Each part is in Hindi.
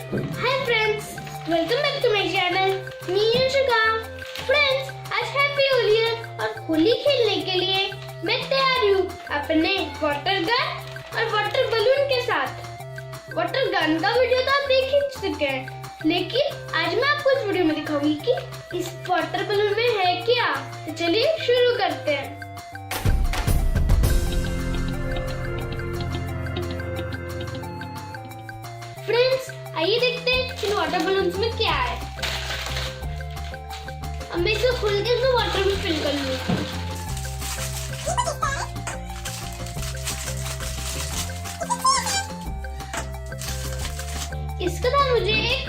Hi friends, welcome back to my channel. Me Yashika. Friends, आज हैप्पी होली है और होली खेलने के लिए मैं तैयार हूँ अपने वाटर गन और वाटर बलून के साथ। वाटर गन का वीडियो तो आप देख ही चुके हैं, लेकिन आज मैं आपको इस वीडियो में दिखाऊंगी कि इस वाटर बलून में है क्या। तो चलिए शुरू करते हैं। फ्रेंड्स, आइए देखते हैं इन वाटर बलून्स में क्या है। अब मैं इसे खोल के इसमें वाटर में फिल कर लूंगी। इसके बाद मुझे एक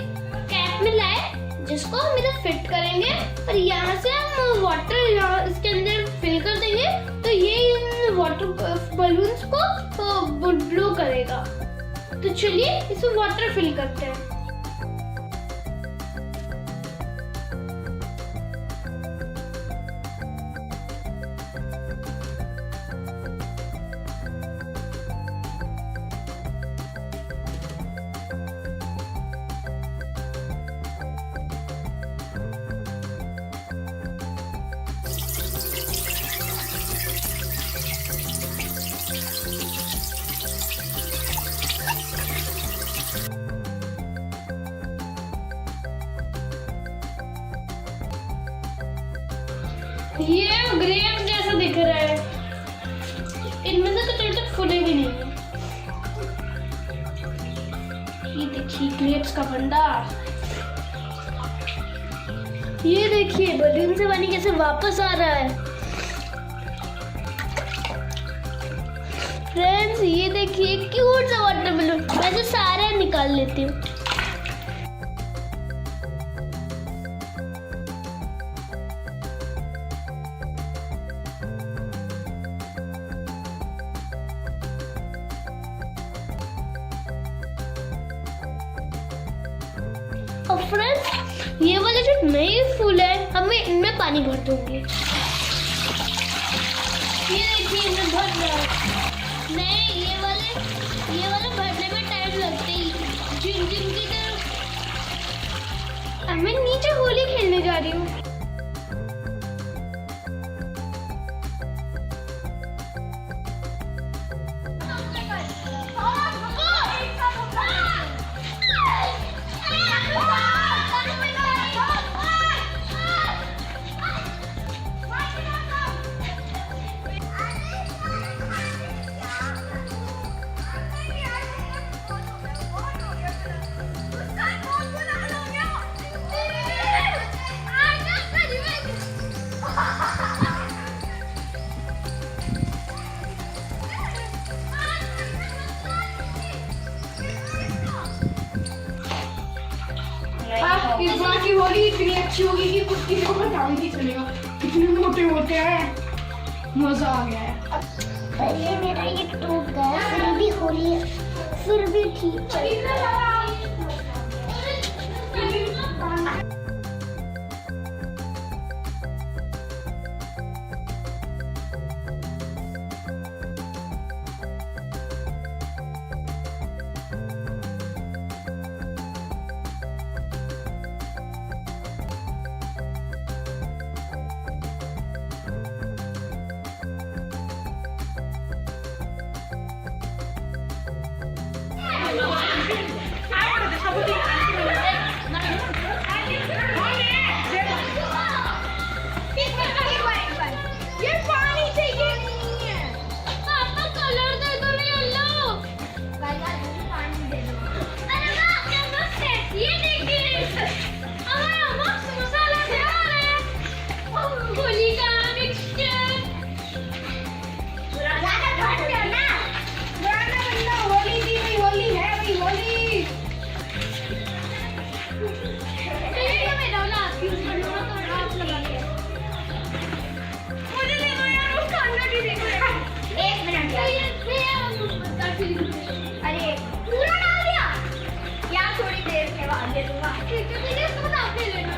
कैप मिला है जिसको हम इधर फिट करेंगे और यहाँ से हम वाटर यहाँ इसके अंदर फिल कर देंगे तो ये इन वाटर बलून्स को ब्लो करेगा। तो चलिए इसमें वाटर फिल करते हैं। ये ग्रेप जैसा दिख रहा है, इनमें से तो जब तक फूले भी नहीं है। ये देखिए ग्रेप्स का भंडार। ये देखिए बलून से पानी कैसे वापस आ रहा है। फ्रेंड्स, ये देखिए क्यूट सा वाटर बलून। वैसे सारे निकाल लेती हूँ। और फ्रेंड्स, ये वाले जो नए फूल है अब मैं इनमें पानी भर दूंगी। ये देखिए इनमें भर रहा है। नहीं, ये वाले भरने में टाइम लगते ही जिन की तरफ। अब मैं नीचे होली खेलने जा रही हूँ। इस बार की होली इतनी अच्छी होगी कि कुछ किसी को पता भी नहीं चलेगा। इतने मोटे होते हैं, मजा आ गया है। पहले मेरा ये टूट गया, फिर भी होली फिर भी ठीक है। अरे पूरा डाल दिया यार, थोड़ी देर के बाद दे दूंगा। ठीक है, इसको बता के लेना।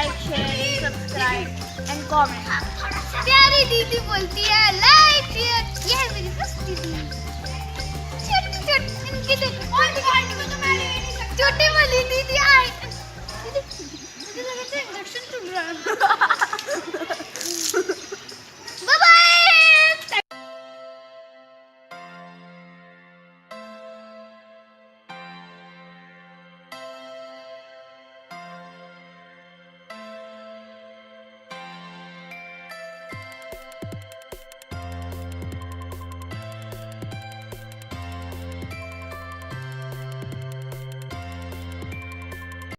Like share subscribe and comment. प्यारी दीदी बोलती है लाइक शेयर। ये है मेरी सस्ती दीदी, छोटी छोटी इनकी छोटी वाली दीदी आई। मुझे लगा था इंजेक्शन चल रहा है।